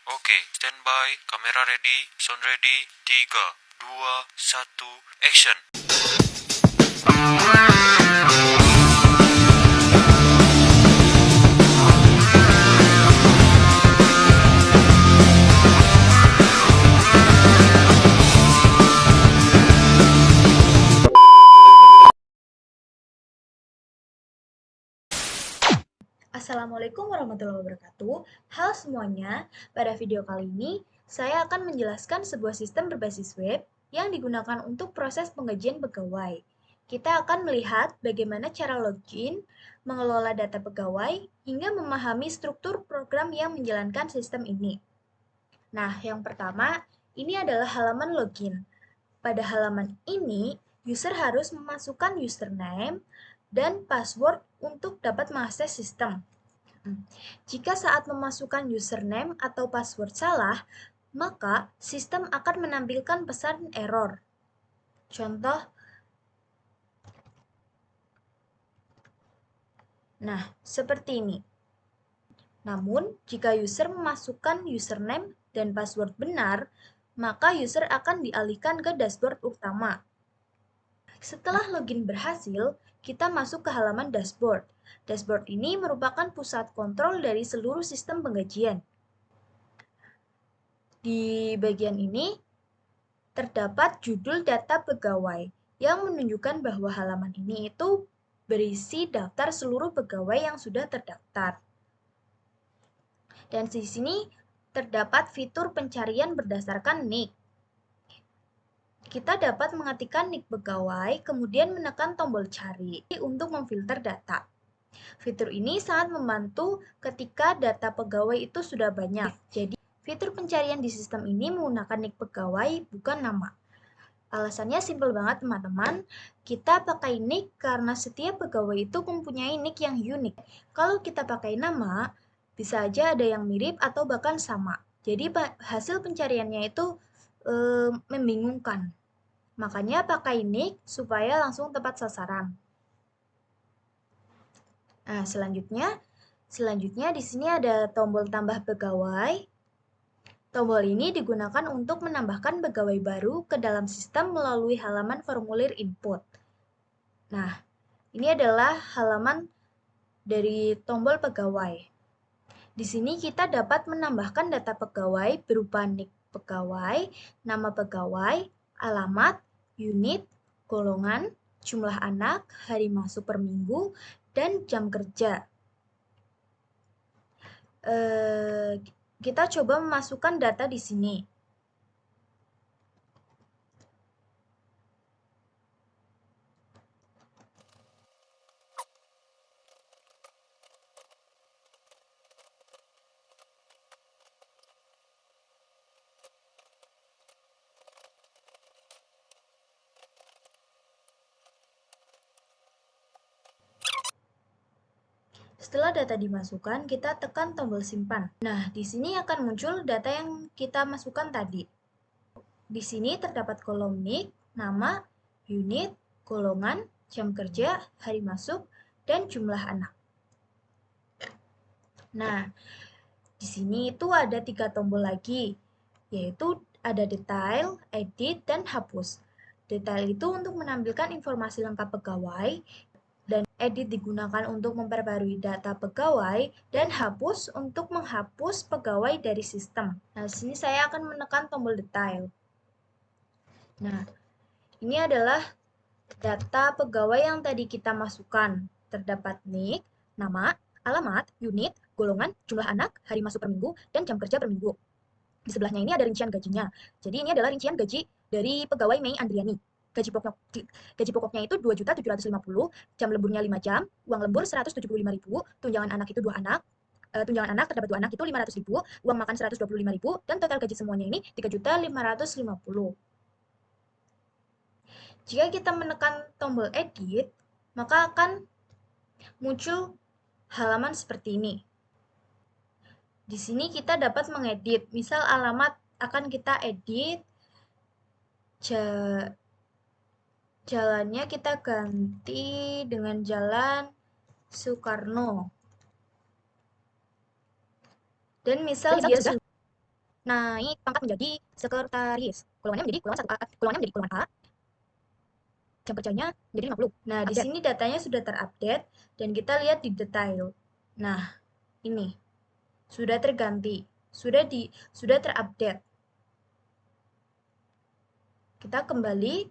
Oke, standby, kamera ready, sound ready, 3, 2, 1, action. Assalamualaikum warahmatullahi wabarakatuh. Halo semuanya, pada video kali ini saya akan menjelaskan sebuah sistem berbasis web yang digunakan untuk proses pengajian pegawai. Kita akan melihat bagaimana cara login, mengelola data pegawai, hingga memahami struktur program yang menjalankan sistem ini. Nah, yang pertama, ini adalah halaman login. Pada halaman ini, user harus memasukkan username dan password untuk dapat mengakses sistem. Jika saat memasukkan username atau password salah, maka sistem akan menampilkan pesan error. Contoh, nah, seperti ini. Namun, jika user memasukkan username dan password benar, maka user akan dialihkan ke dashboard utama. Setelah login berhasil, kita masuk ke halaman dashboard. Dashboard ini merupakan pusat kontrol dari seluruh sistem penggajian. Di bagian ini, terdapat judul data pegawai yang menunjukkan bahwa halaman ini itu berisi daftar seluruh pegawai yang sudah terdaftar. Dan di sini terdapat fitur pencarian berdasarkan NIK. Kita dapat mengetikkan NIK pegawai, kemudian menekan tombol cari untuk memfilter data. Fitur ini sangat membantu ketika data pegawai itu sudah banyak. Jadi, fitur pencarian di sistem ini menggunakan NIK pegawai, bukan nama. Alasannya simpel banget teman-teman, kita pakai nick karena setiap pegawai itu mempunyai nick yang unik. Kalau kita pakai nama, bisa aja ada yang mirip atau bahkan sama. Jadi hasil pencariannya itu membingungkan. Makanya pakai nick supaya langsung tepat sasaran. Nah, selanjutnya di sini ada tombol tambah pegawai. Tombol ini digunakan untuk menambahkan pegawai baru ke dalam sistem melalui halaman formulir input. Nah, ini adalah halaman dari tombol pegawai. Di sini kita dapat menambahkan data pegawai berupa NIK pegawai, nama pegawai, alamat, unit, golongan, jumlah anak, hari masuk per minggu, dan jam kerja. Kita coba memasukkan data di sini. Setelah data dimasukkan, kita tekan tombol simpan. Nah, di sini akan muncul data yang kita masukkan tadi. Di sini terdapat kolom NIK, nama, unit, golongan, jam kerja, hari masuk, dan jumlah anak. Nah, di sini itu ada 3 tombol lagi, yaitu ada detail, edit, dan hapus. Detail itu untuk menampilkan informasi lengkap pegawai, dan edit digunakan untuk memperbarui data pegawai, dan hapus untuk menghapus pegawai dari sistem. Nah, di sini saya akan menekan tombol detail. Nah, ini adalah data pegawai yang tadi kita masukkan. Terdapat NIK, nama, alamat, unit, golongan, jumlah anak, hari masuk per minggu, dan jam kerja per minggu. Di sebelahnya ini ada rincian gajinya. Jadi ini adalah rincian gaji dari pegawai Mei Andriani. Gaji pokoknya itu 2.750.000, jam lemburnya 5 jam, uang lembur 175.000, tunjangan anak itu 2 anak, tunjangan anak terdapat 2 anak itu 500.000, uang makan 125.000, dan total gaji semuanya ini 3.550.000. Jika kita menekan tombol edit, maka akan muncul halaman seperti ini. Di sini kita dapat mengedit, misal alamat akan kita edit, jalannya kita ganti dengan Jalan Soekarno. Dan misal dia sudah naik pangkat menjadi sekretaris. Golongannya menjadi golongan 1A, golongannya menjadi golongan A, jam kerjanya menjadi 50. Nah, di sini datanya sudah terupdate dan kita lihat di detail. Nah, ini sudah terganti, sudah terupdate. Kita kembali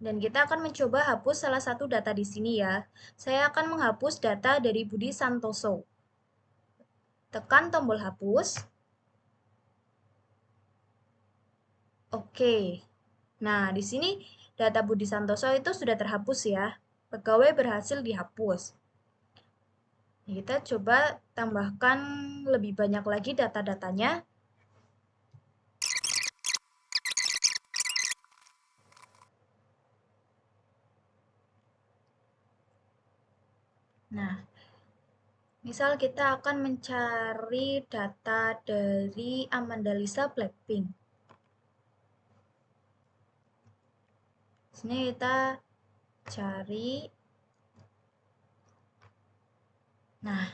dan kita akan mencoba hapus salah satu data di sini ya. Saya akan menghapus data dari Budi Santoso. Tekan tombol hapus. Oke. Nah, di sini data Budi Santoso itu sudah terhapus ya. Pegawai berhasil dihapus. Kita coba tambahkan lebih banyak lagi data-datanya. Nah, misal kita akan mencari data dari Amanda Lisa Blackpink. Sini kita cari. Nah,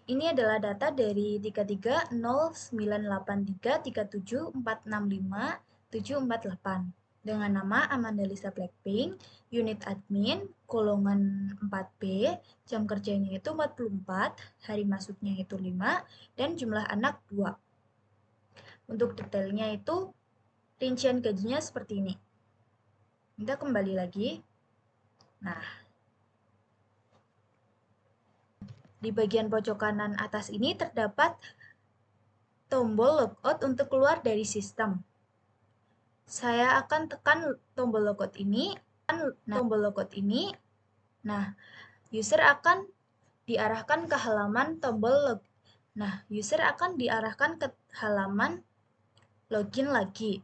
ini adalah data dari 33098337465748 dengan nama Amanda Lisa Blackpink, unit admin, golongan 4B, jam kerjanya itu 44, hari masuknya itu 5, dan jumlah anak 2. Untuk detailnya itu rincian gajinya seperti ini. Kita kembali lagi. Nah, di bagian pojok kanan atas ini terdapat tombol logout untuk keluar dari sistem. Saya akan tekan tombol logout ini. Nah, user akan diarahkan ke halaman login lagi.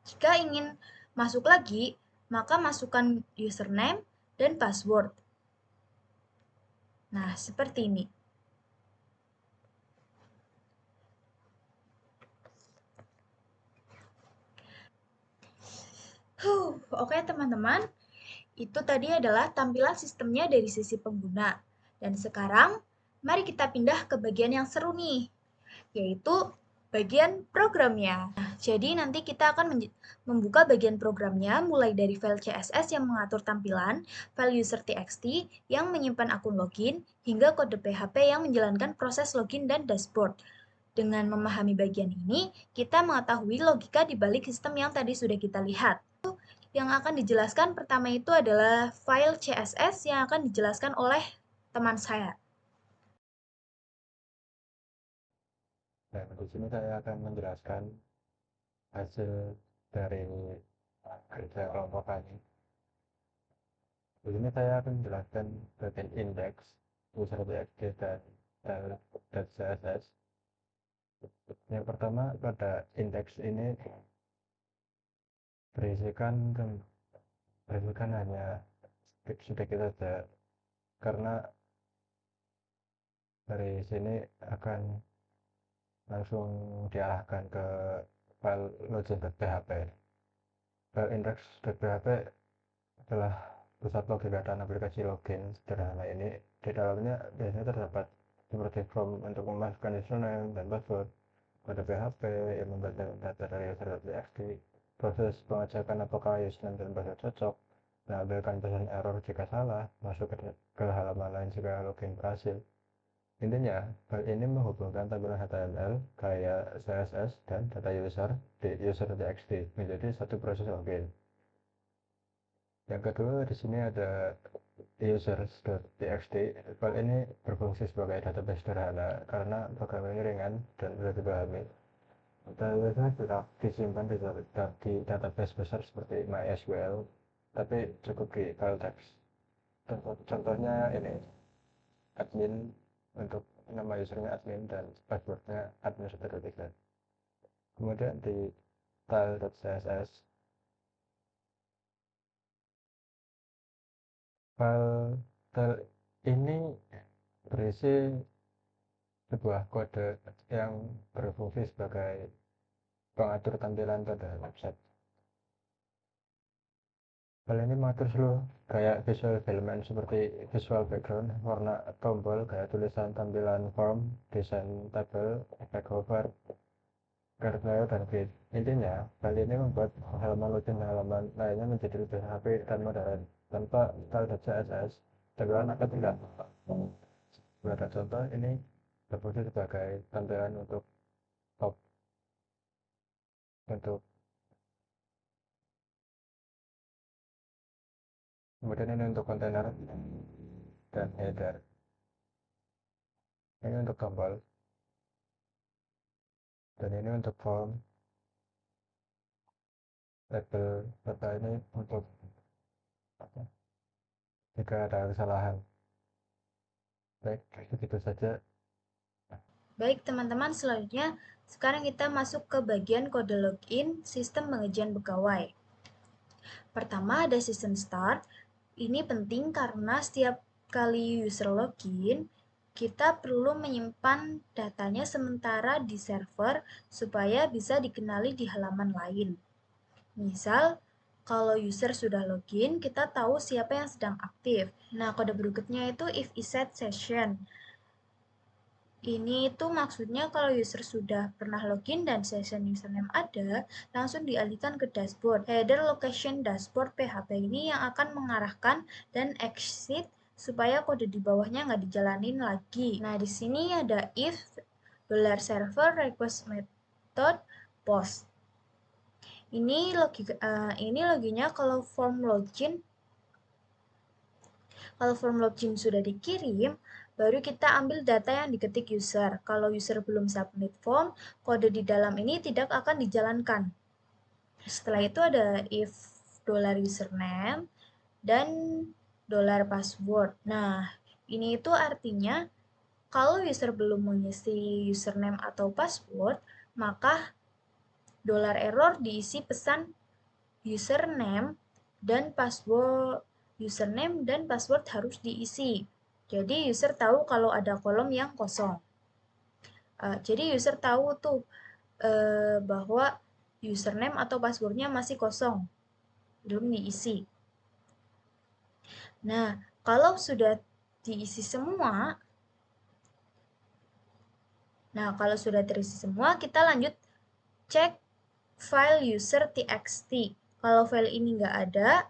Jika ingin masuk lagi, maka masukkan username dan password. Nah, seperti ini. Oke teman-teman, itu tadi adalah tampilan sistemnya dari sisi pengguna. Dan sekarang, mari kita pindah ke bagian yang seru nih, yaitu bagian programnya. Nah, jadi nanti kita akan membuka bagian programnya mulai dari file CSS yang mengatur tampilan, file user.txt yang menyimpan akun login, hingga kode PHP yang menjalankan proses login dan dashboard. Dengan memahami bagian ini, kita mengetahui logika di balik sistem yang tadi sudah kita lihat. Yang akan dijelaskan pertama itu adalah file CSS yang akan dijelaskan oleh teman saya. Dan di sini saya akan menjelaskan hasil dari kerja kelompok kami. Di sini saya akan menjelaskan bagian index, user.txt dan CSS. Yang pertama pada index ini berisikan hanya sedikit saja, karena dari sini akan langsung diarahkan ke file login.php. File index.php adalah pusat logika dan aplikasi login sederhana ini. Di dalamnya biasanya terdapat seperti form untuk memasukkan username dan password, kode PHP yang membaca data dari user.txt, proses pengecekan apakah username dan password cocok, mengambilkan pesan error jika salah, masuk ke halaman lain jika login berhasil. Intinya, file ini menghubungkan tampilan HTML, gaya CSS, dan data user di user.txt menjadi satu proses login. Yang kedua, di sini ada users.txt. File ini berfungsi sebagai database sederhana karena programnya ringan dan mudah dipahami. Database tidak disimpan di database besar seperti MySQL, tapi cukup di file text. Contohnya ini, admin, untuk nama usernya admin dan passwordnya admin123. Kemudian di style.css, file style ini berisi sebuah kode yang berfungsi sebagai pengatur tampilan pada website. File ini mengatur seluruh gaya visual elemen seperti visual background, warna tombol, gaya tulisan, tampilan form, desain tabel, efek hover, guardrail, dan grid. Intinya, file ini membuat halaman login dan halaman lainnya menjadi lebih rapi dan modern. Tanpa style dan CSS, tampilan akan tidak. Sebagai contoh, ini berfungsi sebagai tampilan untuk top, untuk kemudian ini untuk kontainer dan header. Ini untuk tombol, dan ini untuk form, label, serta ini untuk jika ada kesalahan. Baik, begitu saja. Baik teman-teman, selanjutnya sekarang kita masuk ke bagian kode login sistem pengajian pegawai. Pertama ada season start. Ini penting karena setiap kali user login, kita perlu menyimpan datanya sementara di server supaya bisa dikenali di halaman lain. Misal, kalau user sudah login, kita tahu siapa yang sedang aktif. Nah, kode berikutnya itu if iset session. Ini itu maksudnya kalau user sudah pernah login dan session username ada, langsung dialihkan ke dashboard. Header location dashboard PHP ini yang akan mengarahkan dan exit supaya kode di bawahnya nggak dijalanin lagi. Nah, di sini ada if $server request method post. Ini loginya kalau form login sudah dikirim, baru kita ambil data yang diketik user. Kalau user belum submit form, kode di dalam ini tidak akan dijalankan. Setelah itu ada if $username dan $password. Nah, ini itu artinya kalau user belum mengisi username atau password, maka $error diisi pesan username dan password harus diisi. Jadi user tahu kalau ada kolom yang kosong. Jadi user tahu tuh bahwa username atau passwordnya masih kosong, belum diisi. Nah, kalau sudah diisi semua, kita lanjut cek file user.txt. Kalau file ini nggak ada,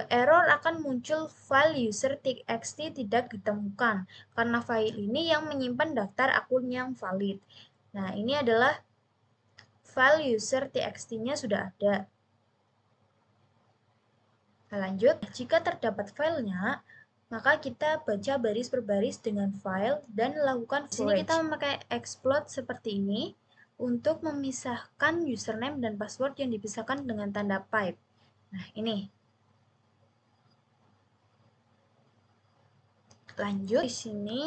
error akan muncul file user.txt tidak ditemukan karena file ini yang menyimpan daftar akun yang valid. Nah, ini adalah file user.txt-nya sudah ada. Nah, lanjut, jika terdapat filenya, maka kita baca baris per baris dengan file dan lakukan forage. Di sini kita memakai exploit seperti ini untuk memisahkan username dan password yang dipisahkan dengan tanda pipe. Nah, ini. Lanjut di sini.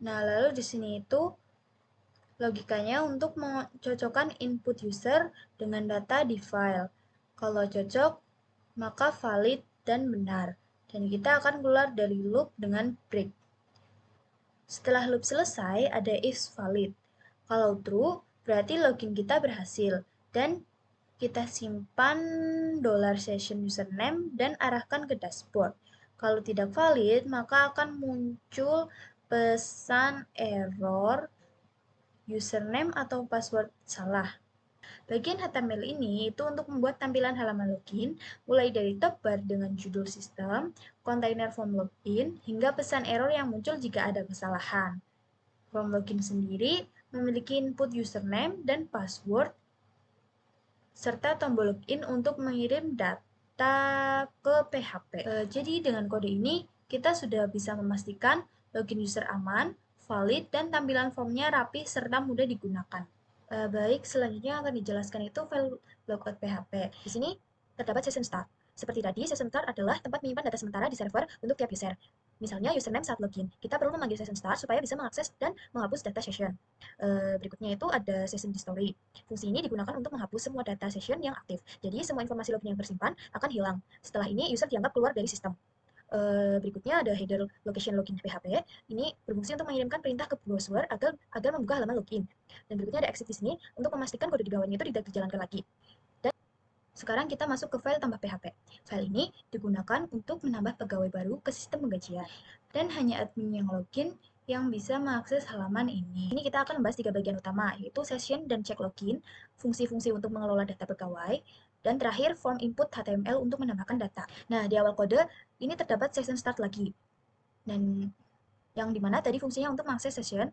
Nah, lalu di sini itu logikanya untuk mencocokkan input user dengan data di file. Kalau cocok, maka valid dan benar. Dan kita akan keluar dari loop dengan break. Setelah loop selesai, ada if valid. Kalau true, berarti login kita berhasil. Dan kita simpan $session username dan arahkan ke dashboard. Kalau tidak valid, maka akan muncul pesan error username atau password salah. Bagian HTML ini itu untuk membuat tampilan halaman login, mulai dari top bar dengan judul sistem, kontainer form login, hingga pesan error yang muncul jika ada kesalahan. Form login sendiri memiliki input username dan password, serta tombol login untuk mengirim data ke PHP. Jadi dengan kode ini, kita sudah bisa memastikan login user aman, valid, dan tampilan formnya rapi serta mudah digunakan. Baik, selanjutnya akan dijelaskan itu file logout PHP. Di sini terdapat session start. Seperti tadi, session start adalah tempat menyimpan data sementara di server untuk tiap user. Misalnya username saat login. Kita perlu memanggil session start supaya bisa mengakses dan menghapus data session. Berikutnya itu ada session history. Fungsi ini digunakan untuk menghapus semua data session yang aktif. Jadi semua informasi login yang tersimpan akan hilang. Setelah ini user dianggap keluar dari sistem. Berikutnya ada header location login PHP. Ini berfungsi untuk mengirimkan perintah ke browser agar membuka halaman login. Dan berikutnya ada exit di sini untuk memastikan kode di bawahnya itu tidak dijalankan lagi. Dan Sekarang kita masuk ke file tambah PHP. File ini digunakan untuk menambah pegawai baru ke sistem penggajian. Dan hanya admin yang login yang bisa mengakses halaman ini. Ini kita akan membahas 3 bagian utama, yaitu session dan check login, fungsi-fungsi untuk mengelola data pegawai, dan terakhir form input HTML untuk menambahkan data. Nah, di awal kode ini terdapat session start lagi. Dan yang dimana tadi fungsinya untuk mengakses session.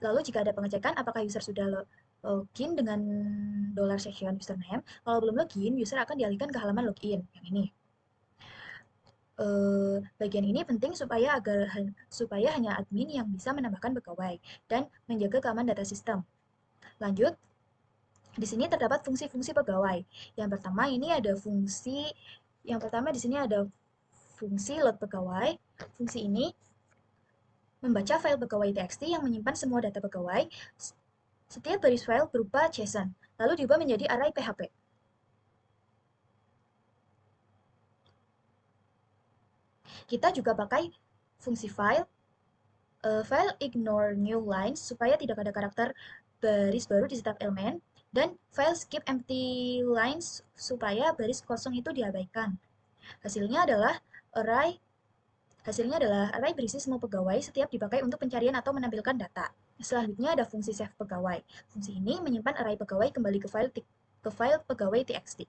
Lalu jika ada pengecekan apakah user sudah login dengan $session username, kalau belum login, user akan dialihkan ke halaman login, yang ini. Bagian ini penting supaya hanya admin yang bisa menambahkan pegawai dan menjaga keamanan data sistem. Lanjut, di sini terdapat fungsi-fungsi pegawai. Yang pertama di sini ada fungsi load pegawai. Fungsi ini membaca file pegawai txt yang menyimpan semua data pegawai. Setiap baris file berupa JSON, lalu diubah menjadi array PHP. Kita juga pakai fungsi file ignore new lines supaya tidak ada karakter baris baru di setiap elemen, dan file skip empty lines supaya baris kosong itu diabaikan. Hasilnya adalah array berisi semua pegawai setiap dipakai untuk pencarian atau menampilkan data. Selanjutnya ada fungsi save pegawai. Fungsi ini menyimpan array pegawai kembali ke file pegawai txt.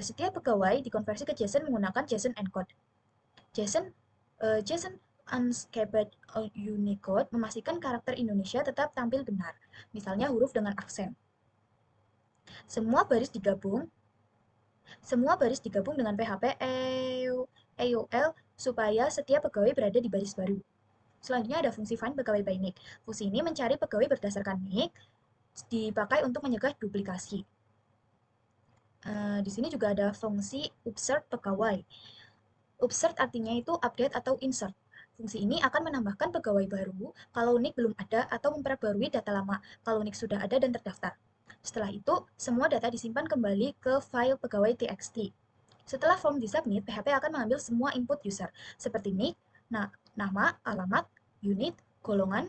Setiap pegawai dikonversi ke JSON menggunakan JSON encode. JSON unscaped Unicode memastikan karakter Indonesia tetap tampil benar, misalnya huruf dengan aksen. Semua baris digabung dengan PHP EUL supaya setiap pegawai berada di baris baru. Selanjutnya ada fungsi find pegawai by nick. Fungsi ini mencari pegawai berdasarkan nick, dipakai untuk mencegah duplikasi. Di sini juga ada fungsi upsert pegawai. Upsert artinya itu update atau insert. Fungsi ini akan menambahkan pegawai baru kalau nick belum ada atau memperbarui data lama kalau nick sudah ada dan terdaftar. Setelah itu, semua data disimpan kembali ke file pegawai txt. Setelah form disubmit, PHP akan mengambil semua input user, seperti nick, nama, alamat, unit, golongan,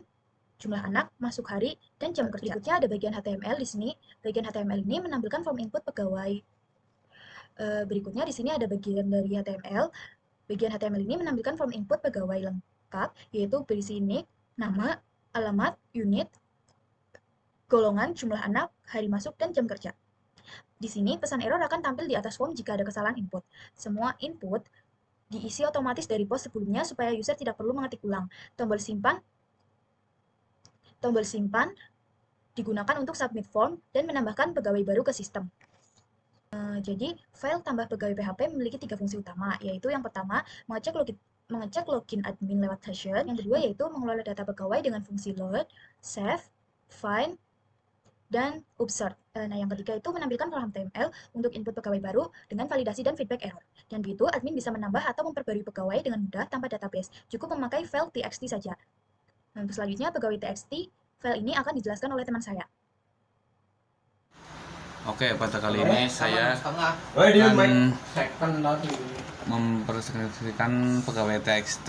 jumlah anak, masuk hari, dan jam kerja. Berikutnya ada bagian HTML di sini. Bagian HTML ini menampilkan form input pegawai. Berikutnya di sini ada bagian dari HTML. Bagian HTML ini menampilkan form input pegawai lengkap, yaitu berisi nick, nama, alamat, unit, golongan, jumlah anak, hari masuk, dan jam kerja. Di sini pesan error akan tampil di atas form jika ada kesalahan input. Semua input diisi otomatis dari pos sebelumnya supaya user tidak perlu mengetik ulang. Tombol simpan digunakan untuk submit form dan menambahkan pegawai baru ke sistem. Jadi, file tambah pegawai PHP memiliki 3 fungsi utama, yaitu yang pertama, mengecek login admin lewat session. Yang kedua, yaitu mengelola data pegawai dengan fungsi load, save, find, dan upsert. Nah, yang ketiga itu menampilkan form HTML untuk input pegawai baru dengan validasi dan feedback error. Dan begitu, admin bisa menambah atau memperbarui pegawai dengan mudah tanpa database. Cukup memakai file txt saja. Nah, untuk selanjutnya, pegawai txt, file ini akan dijelaskan oleh teman saya. Oke, pada kali ini saya akan mempresentasikan pegawai TXT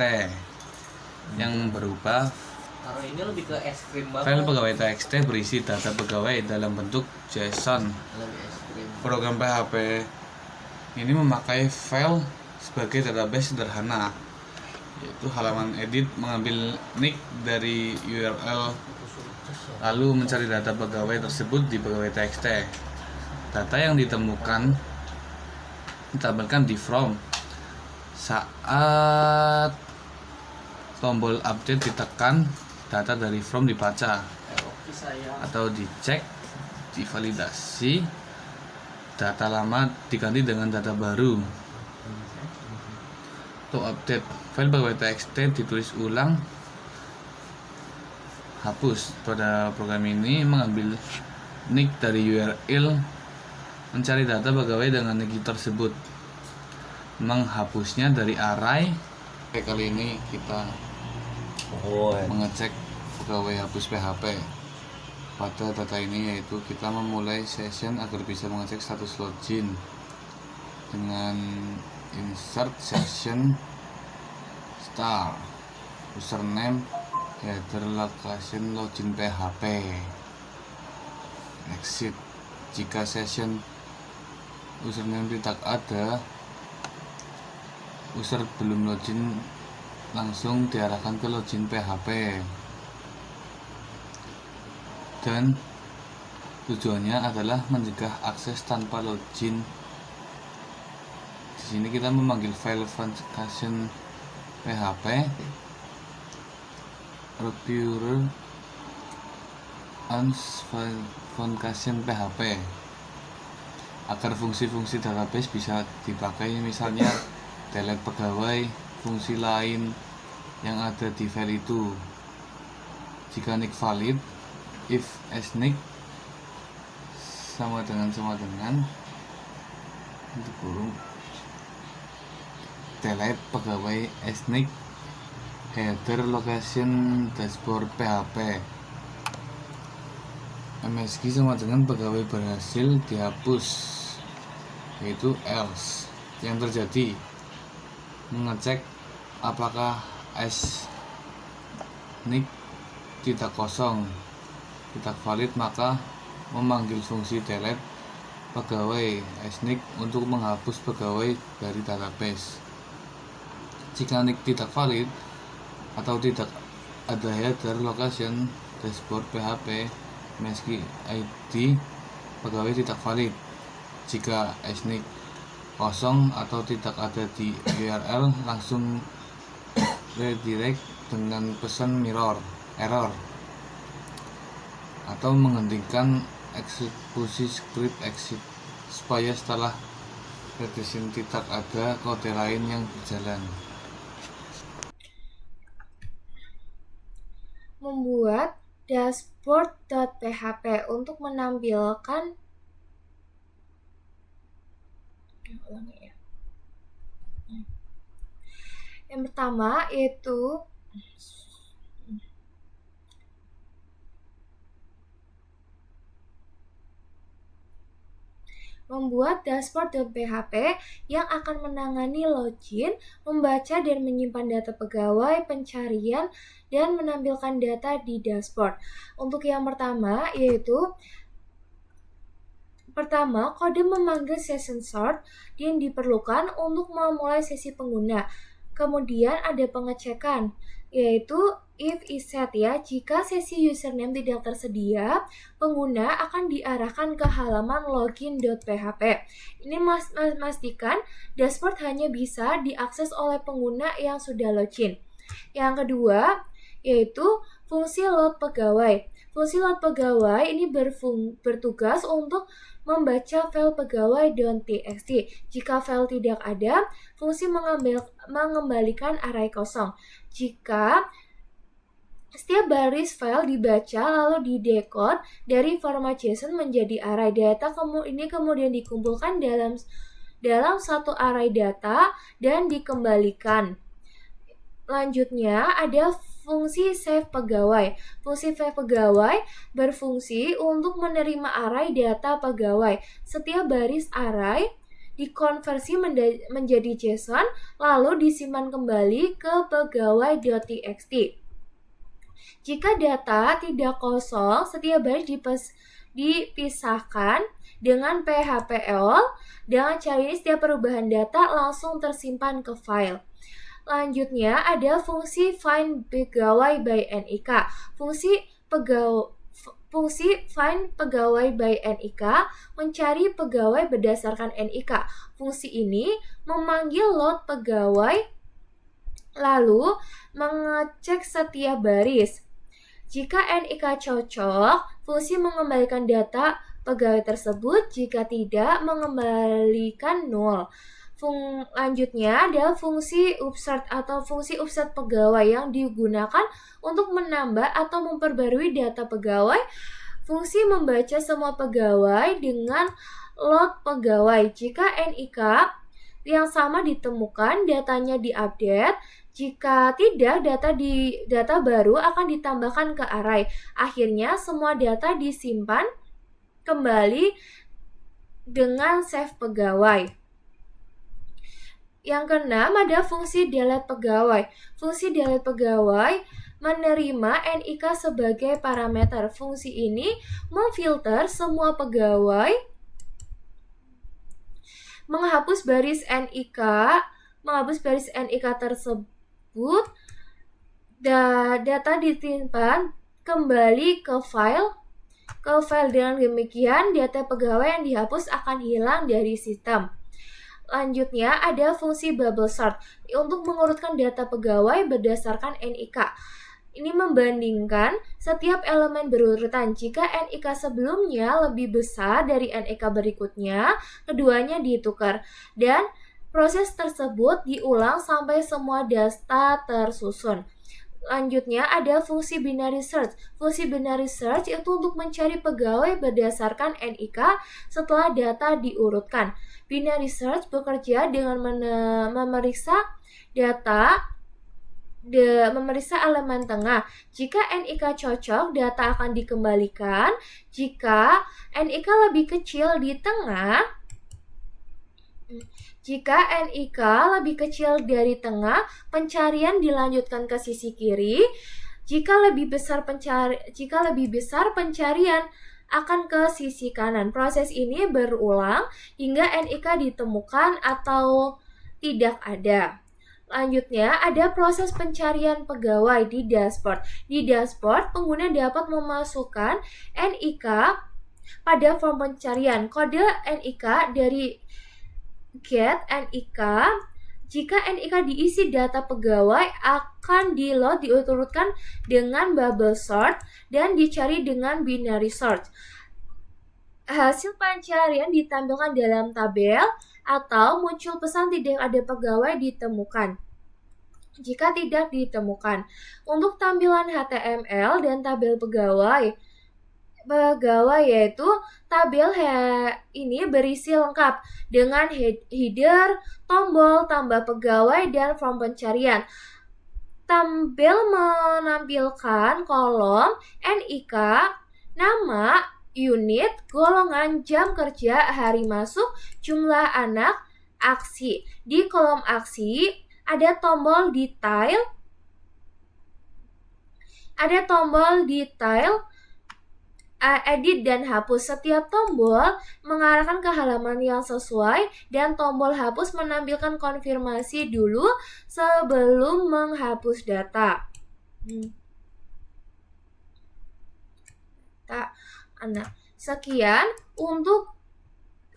yang berubah. Kalau ini lebih ke es krim banget. File pegawai TXT berisi data pegawai dalam bentuk JSON. Lebih es krim. Program PHP ini memakai file sebagai database sederhana, yaitu halaman edit mengambil nick dari URL lalu mencari data pegawai tersebut di pegawai TXT. Data yang ditemukan ditampilkan di form. Saat tombol update ditekan, data dari form dibaca atau dicek, divalidasi, data lama diganti dengan data baru. Untuk update file pegawai TXT ditulis ulang, hapus. Pada program ini mengambil nick dari URL, mencari data pegawai dengan nick tersebut, menghapusnya dari array. Kali ini kita mengecek pegawai hapus PHP. Pada data ini yaitu kita memulai session agar bisa mengecek status login dengan insert session start, username, header, location, login PHP, exit. Jika session username tidak ada, user belum login, langsung diarahkan ke login PHP. Dan tujuannya adalah mencegah akses tanpa login. Di sini kita memanggil file function PHP reviewer function PHP agar fungsi-fungsi database bisa dipakai, misalnya delete pegawai, fungsi lain yang ada di file itu. Jika nick valid, if snick sama dengan itu kurung delete pegawai snick header location dashboard PHP. MSG sama dengan pegawai berhasil dihapus, yaitu else. Yang terjadi mengecek apakah snick tidak kosong, tidak valid, maka memanggil fungsi delete pegawai snick untuk menghapus pegawai dari database. Jika nick tidak valid atau tidak ada header location dashboard PHP, MSG ID pegawai tidak valid. Jika snick kosong atau tidak ada di URL, langsung redirect dengan pesan error atau menghentikan eksekusi script exit supaya setelah redirection tidak ada kode lain yang berjalan. Membuat dashboard.php untuk menampilkan yang pertama yaitu membuat dashboard.php yang akan menangani login, membaca dan menyimpan data pegawai, pencarian, dan menampilkan data di dashboard. Untuk yang pertama yaitu kode memanggil session sort yang diperlukan untuk memulai sesi pengguna. Kemudian ada pengecekan, yaitu if isSet ya. Jika sesi username tidak tersedia, pengguna akan diarahkan ke halaman login.php. Ini memastikan dashboard hanya bisa diakses oleh pengguna yang sudah login. Yang kedua, yaitu fungsi load pegawai. Fungsi load pegawai ini bertugas untuk membaca file pegawai.txt. Jika file tidak ada, fungsi mengembalikan array kosong. Jika setiap baris file dibaca lalu didecode dari format JSON menjadi array data, ini kemudian dikumpulkan dalam satu array data dan dikembalikan. Lanjutnya ada fungsi save pegawai. Fungsi save pegawai berfungsi untuk menerima array data pegawai. Setiap baris array dikonversi menjadi JSON lalu disimpan kembali ke pegawai.txt. Jika data tidak kosong, setiap baris dipisahkan dengan PHPL. Dengan cara ini setiap perubahan data langsung tersimpan ke file. Lanjutnya ada fungsi find pegawai by NIK. Fungsi find pegawai by NIK mencari pegawai berdasarkan NIK. Fungsi ini memanggil load pegawai lalu mengecek setiap baris. Jika NIK cocok, fungsi mengembalikan data pegawai tersebut. Jika tidak, mengembalikan nol. Lanjutnya adalah fungsi upsert atau fungsi upsert pegawai yang digunakan untuk menambah atau memperbarui data pegawai. Fungsi membaca semua pegawai dengan load pegawai. Jika NIK yang sama ditemukan, datanya diupdate. Jika tidak, data baru akan ditambahkan ke array. Akhirnya semua data disimpan kembali dengan save pegawai. Yang keenam ada fungsi delete pegawai. Fungsi delete pegawai menerima NIK sebagai parameter. Fungsi ini memfilter semua pegawai menghapus baris NIK tersebut, data disimpan kembali ke file. Dengan demikian, data pegawai yang dihapus akan hilang dari sistem. Lanjutnya, ada fungsi bubble sort untuk mengurutkan data pegawai berdasarkan NIK. Ini membandingkan setiap elemen berurutan. Jika NIK sebelumnya lebih besar dari NIK berikutnya, keduanya ditukar. Dan proses tersebut diulang sampai semua data tersusun. Lanjutnya ada fungsi binary search. Fungsi binary search itu untuk mencari pegawai berdasarkan NIK setelah data diurutkan. Binary search bekerja dengan memeriksa elemen tengah. Jika NIK cocok, data akan dikembalikan. Jika NIK lebih kecil dari tengah, pencarian dilanjutkan ke sisi kiri. Jika lebih besar pencarian akan ke sisi kanan. Proses ini berulang hingga NIK ditemukan atau tidak ada. Lanjutnya, ada proses pencarian pegawai di dashboard. Di dashboard, pengguna dapat memasukkan NIK pada form pencarian. Kode NIK dari get NIK. Jika NIK diisi data pegawai, akan diurutkan dengan bubble sort dan dicari dengan binary sort. Hasil pencarian ditampilkan dalam tabel atau muncul pesan tidak ada pegawai ditemukan. Jika tidak ditemukan, untuk tampilan HTML dan tabel pegawai yaitu tabel ini berisi lengkap dengan header, tombol, tambah pegawai, dan form pencarian. Tabel menampilkan kolom NIK, nama, unit, golongan, jam kerja, hari masuk, jumlah anak, aksi. Di kolom aksi ada tombol detail, edit dan hapus. Setiap tombol mengarahkan ke halaman yang sesuai dan tombol hapus menampilkan konfirmasi dulu sebelum menghapus data. Sekian untuk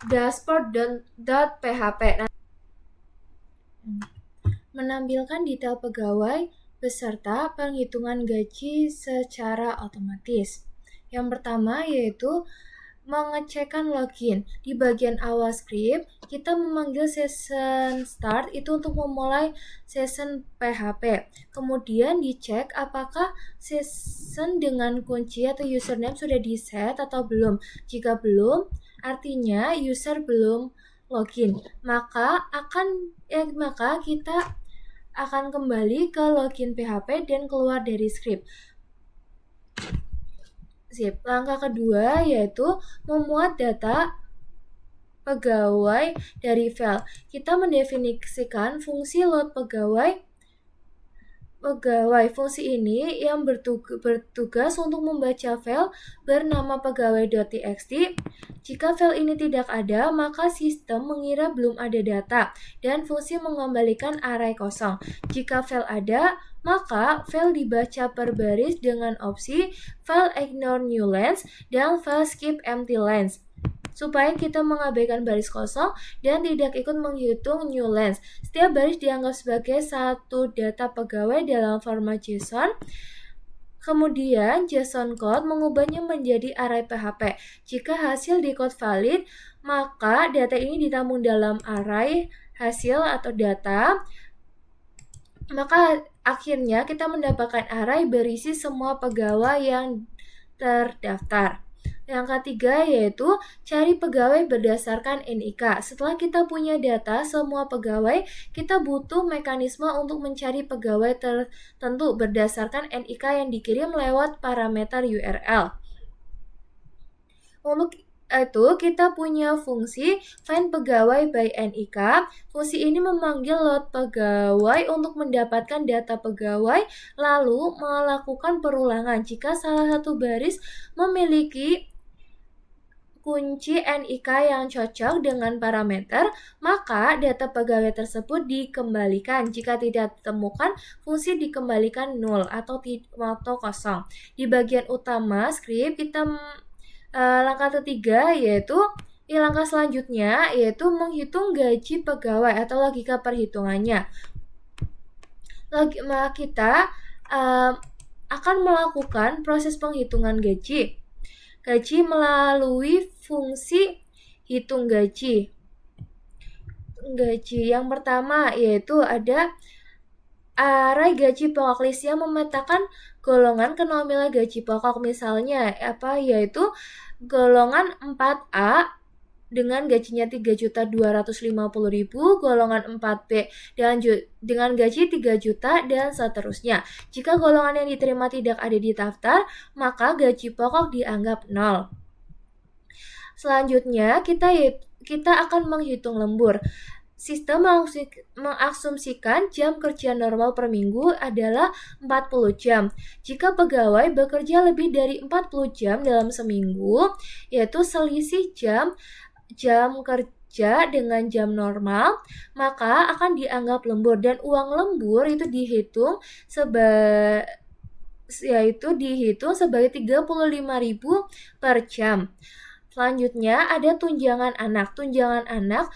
dashboard.php. Menampilkan detail pegawai beserta penghitungan gaji secara otomatis. Yang pertama yaitu mengecekkan login. Di bagian awal script, kita memanggil session start itu untuk memulai session PHP. Kemudian dicek apakah session dengan kunci atau username sudah di-set atau belum. Jika belum, artinya user belum login. Maka kita akan kembali ke login PHP dan keluar dari script. Langkah kedua yaitu memuat data pegawai dari file. Kita mendefinisikan fungsi load pegawai. Fungsi ini yang bertugas untuk membaca file bernama pegawai.txt. Jika file ini tidak ada, maka sistem mengira belum ada data dan fungsi mengembalikan array kosong. Jika file ada, maka file dibaca per baris dengan opsi file ignore new lines dan file skip empty lines, supaya kita mengabaikan baris kosong dan tidak ikut menghitung new lines. Setiap baris dianggap sebagai satu data pegawai dalam format JSON. Kemudian JSON code mengubahnya menjadi array PHP. Jika hasil di code valid, maka data ini ditampung dalam array hasil atau data. Maka akhirnya kita mendapatkan array berisi semua pegawai yang terdaftar. Yang ketiga yaitu cari pegawai berdasarkan NIK. Setelah kita punya data semua pegawai, kita butuh mekanisme untuk mencari pegawai tertentu berdasarkan NIK yang dikirim lewat parameter URL. Untuk itu kita punya fungsi find pegawai by NIK. Fungsi ini memanggil load pegawai untuk mendapatkan data pegawai lalu melakukan perulangan jika salah satu baris memiliki kunci NIK yang cocok dengan parameter, maka data pegawai tersebut dikembalikan. Jika tidak ditemukan, fungsi dikembalikan 0 atau kosong. Di bagian utama script kita langkah ketiga yaitu langkah selanjutnya yaitu menghitung gaji pegawai atau logika perhitungannya. Kita akan melakukan proses penghitungan gaji melalui fungsi hitung gaji. Yang pertama yaitu ada array gaji pokok list yang memetakan golongan ke nominal gaji pokok, misalnya yaitu golongan 4A dengan gajinya 3.250.000, golongan 4B dengan gaji 3 juta, dan seterusnya. Jika golongan yang diterima tidak ada di daftar, maka gaji pokok dianggap 0. Selanjutnya, kita akan menghitung lembur. Sistem mengasumsikan jam kerja normal per minggu adalah 40 jam. Jika pegawai bekerja lebih dari 40 jam dalam seminggu, yaitu selisih jam kerja dengan jam normal, maka akan dianggap lembur, dan uang lembur itu dihitung sebagai 35.000 per jam. Selanjutnya ada tunjangan anak. Tunjangan anak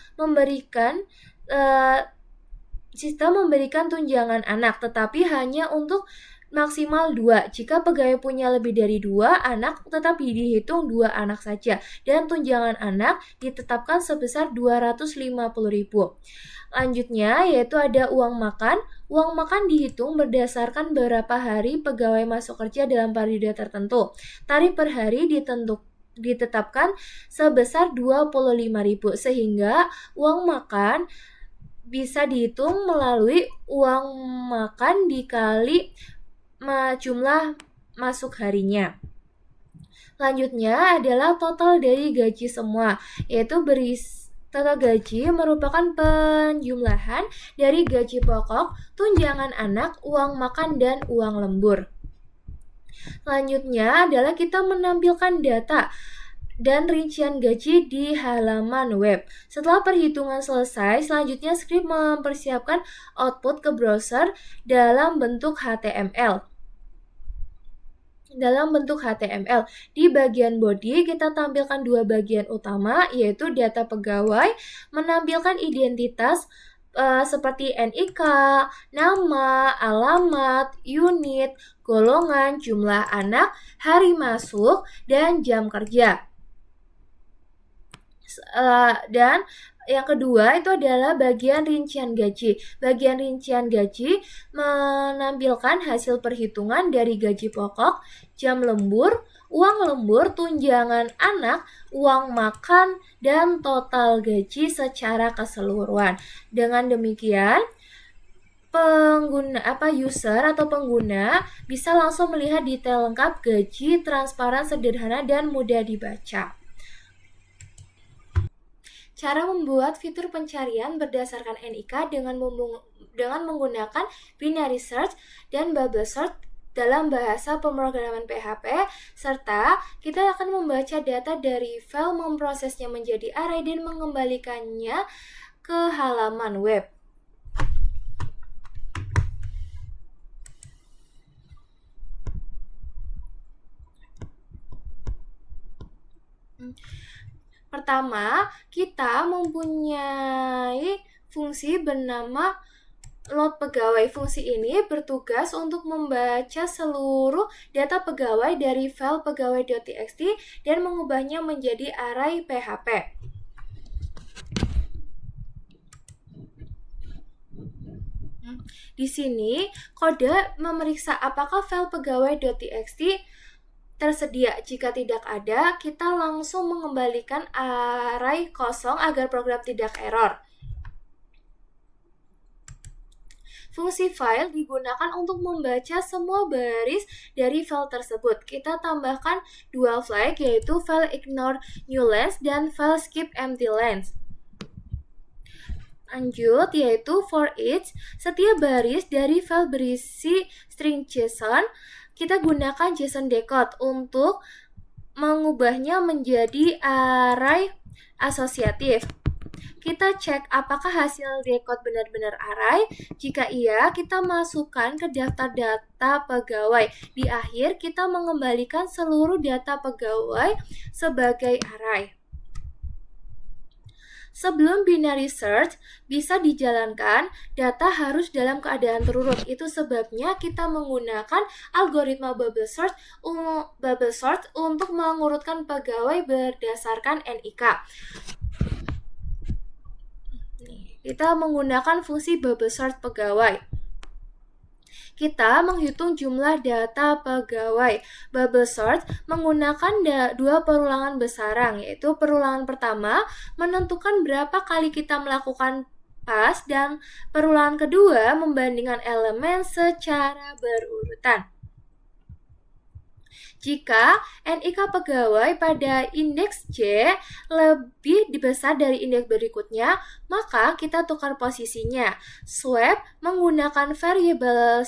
sistem memberikan tunjangan anak, tetapi hanya untuk maksimal 2. Jika pegawai punya lebih dari 2 anak, tetap dihitung 2 anak saja, dan tunjangan anak ditetapkan sebesar 250.000. Lanjutnya yaitu ada uang makan. Uang makan dihitung berdasarkan berapa hari pegawai masuk kerja dalam periode tertentu. Tarif per hari ditetapkan sebesar 25.000, sehingga uang makan bisa dihitung melalui uang makan dikali jumlah masuk harinya. Selanjutnya adalah total dari gaji semua, yaitu total gaji merupakan penjumlahan dari gaji pokok, tunjangan anak, uang makan, dan uang lembur. Selanjutnya adalah kita menampilkan data dan rincian gaji di halaman web. Setelah perhitungan selesai, selanjutnya script mempersiapkan output ke browser dalam bentuk HTML. Di bagian body kita tampilkan 2 bagian utama, yaitu data pegawai menampilkan identitas seperti NIK, nama, alamat, unit, golongan, jumlah anak, hari masuk, dan jam kerja. Dan yang kedua itu adalah bagian rincian gaji. Bagian rincian gaji menampilkan hasil perhitungan dari gaji pokok, jam lembur, uang lembur, tunjangan anak, uang makan, dan total gaji secara keseluruhan. Dengan demikian, user atau pengguna bisa langsung melihat detail lengkap gaji, transparan, sederhana, dan mudah dibaca. Cara membuat fitur pencarian berdasarkan NIK dengan menggunakan binary search dan bubble search dalam bahasa pemrograman PHP, serta kita akan membaca data dari file, memprosesnya menjadi array, dan mengembalikannya ke halaman web. Pertama, kita mempunyai fungsi bernama load pegawai. Fungsi ini bertugas untuk membaca seluruh data pegawai dari file pegawai.txt dan mengubahnya menjadi array PHP. Di sini, kode memeriksa apakah file pegawai.txt tersedia. Jika tidak ada, kita langsung mengembalikan array kosong agar program tidak error. Fungsi file digunakan untuk membaca semua baris dari file tersebut. Kita tambahkan dual flag, yaitu file ignore new lines dan file skip empty lines. Lanjut, yaitu for each, setiap baris dari file berisi string JSON, kita gunakan JSON decode untuk mengubahnya menjadi array asosiatif. Kita cek apakah hasil record benar-benar array. Jika iya, kita masukkan ke daftar data pegawai. Di akhir, kita mengembalikan seluruh data pegawai sebagai array. Sebelum binary search bisa dijalankan, data harus dalam keadaan terurut. Itu sebabnya kita menggunakan algoritma bubble sort untuk mengurutkan pegawai berdasarkan NIK. Kita menggunakan fungsi bubble sort pegawai. Kita menghitung jumlah data pegawai. Bubble sort menggunakan dua perulangan besarang, yaitu perulangan pertama menentukan berapa kali kita melakukan pass, dan perulangan kedua membandingkan elemen secara berurutan. Jika NIK pegawai pada indeks J lebih besar dari indeks berikutnya, maka kita tukar posisinya. Swap menggunakan variable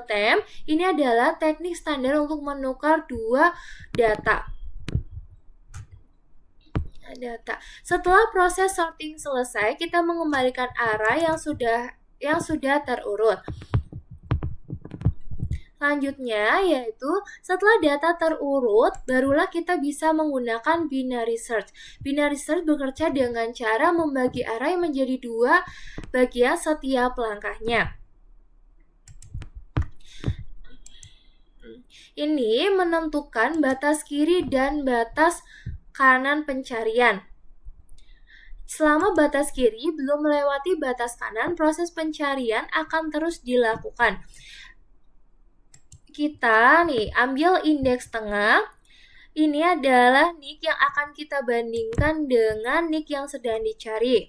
temp. Ini adalah teknik standar untuk menukar dua data. Setelah proses sorting selesai, kita mengembalikan array yang sudah terurut. Selanjutnya yaitu setelah data terurut, barulah kita bisa menggunakan binary search. Binary search bekerja dengan cara membagi array menjadi dua bagian setiap langkahnya. Ini menentukan batas kiri dan batas kanan pencarian. Selama batas kiri belum melewati batas kanan, proses pencarian akan terus dilakukan. Kita ambil indeks tengah. Ini adalah nick yang akan kita bandingkan dengan nick yang sedang dicari.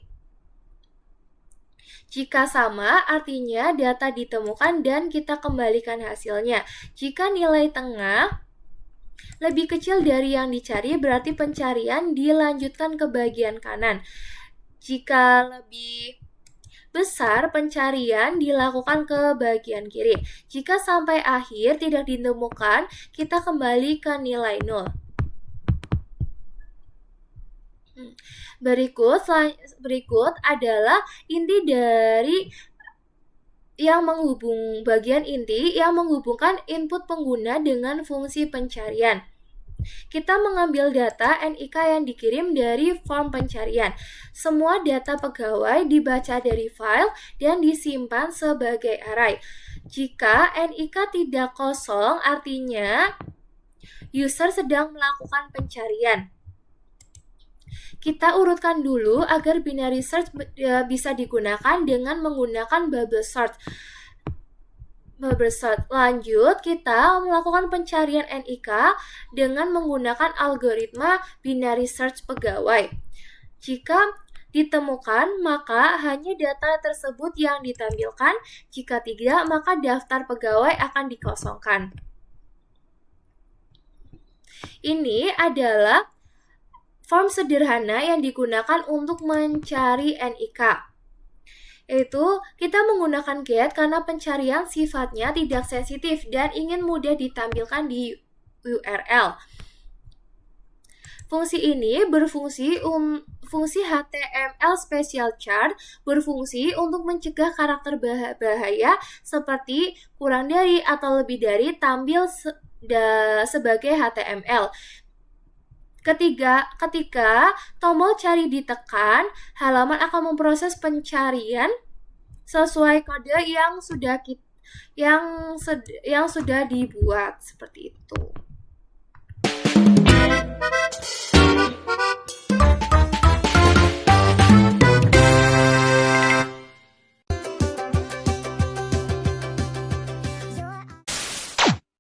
Jika sama, artinya data ditemukan dan kita kembalikan hasilnya. Jika nilai tengah lebih kecil dari yang dicari, berarti pencarian dilanjutkan ke bagian kanan. Jika lebih besar, pencarian dilakukan ke bagian kiri. Jika sampai akhir tidak ditemukan, kita kembali ke nilai 0. Berikut adalah inti dari bagian inti yang menghubungkan input pengguna dengan fungsi pencarian. Kita mengambil data NIK yang dikirim dari form pencarian. Semua data pegawai dibaca dari file dan disimpan sebagai array. Jika NIK tidak kosong, artinya user sedang melakukan pencarian. Kita urutkan dulu agar binary search bisa digunakan dengan menggunakan bubble sort. Lanjut, kita melakukan pencarian NIK dengan menggunakan algoritma binary search pegawai. Jika ditemukan, maka hanya data tersebut yang ditampilkan. Jika tidak, maka daftar pegawai akan dikosongkan. Ini adalah form sederhana yang digunakan untuk mencari NIK. Yaitu kita menggunakan get karena pencarian sifatnya tidak sensitif dan ingin mudah ditampilkan di URL. Fungsi ini fungsi HTML special char berfungsi untuk mencegah karakter bahaya seperti kurang dari atau lebih dari tampil sebagai HTML. Ketika tombol cari ditekan, halaman akan memproses pencarian sesuai kode yang sudah dibuat seperti itu.